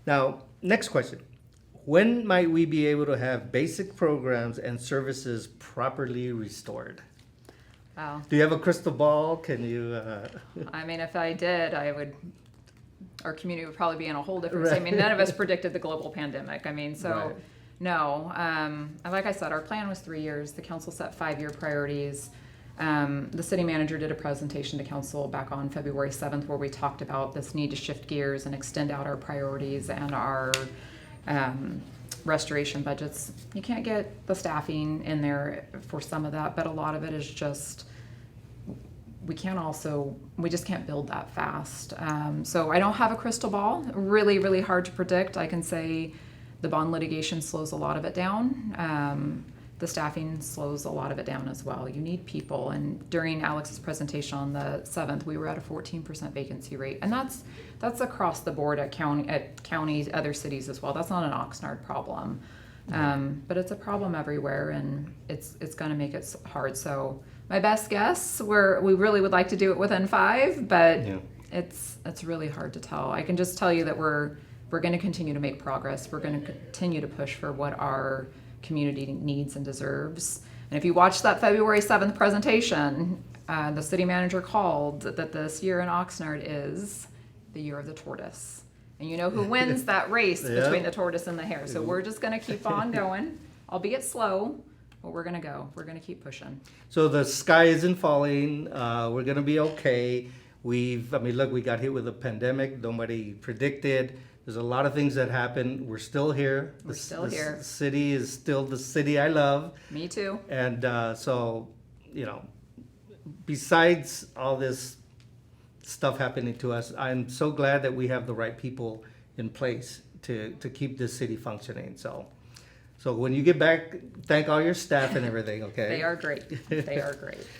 Now, next question. When might we be able to have basic programs and services properly restored? Wow. Do you have a crystal ball? Can you? I mean, if I did, our community would probably be in a whole different. Right. I mean, none of us predicted the global pandemic. I mean, so Right. no. Like I said, our plan was 3 years. The council set 5-year priorities. The city manager did a presentation to council back on February 7th where we talked about this need to shift gears and extend out our priorities and our restoration budgets. You can't get the staffing in there for some of that, but a lot of it is just we just can't build that fast. So I don't have a crystal ball. Really, really hard to predict. I can say the bond litigation slows a lot of it down. The staffing slows a lot of it down as well. You need people. And during Alex's presentation on the 7th, we were at a 14% vacancy rate. And that's across the board at counties, other cities as well. That's not an Oxnard problem. But it's a problem everywhere, and it's going to make it hard. So my best guess, we really would like to do it within 5, but it's really hard to tell. I can just tell you that we're going to continue to make progress. We're going to continue to push for what our community needs and deserves. And if you watch that February 7th presentation, the city manager called that this year in Oxnard is the year of the tortoise. And you know who wins that race between the tortoise and the hare. So we're just going to keep on going, albeit slow, but we're going to go. We're going to keep pushing. So the sky isn't falling. We're going to be okay. Look, we got hit with a pandemic. Nobody predicted. There's a lot of things that happened. We're still here. We're still here. The city is still the city I love. Me too. And so, besides all this stuff happening to us, I'm so glad that we have the right people in place to keep this city functioning. So when you get back, thank all your staff and everything, okay? They are great. They are great.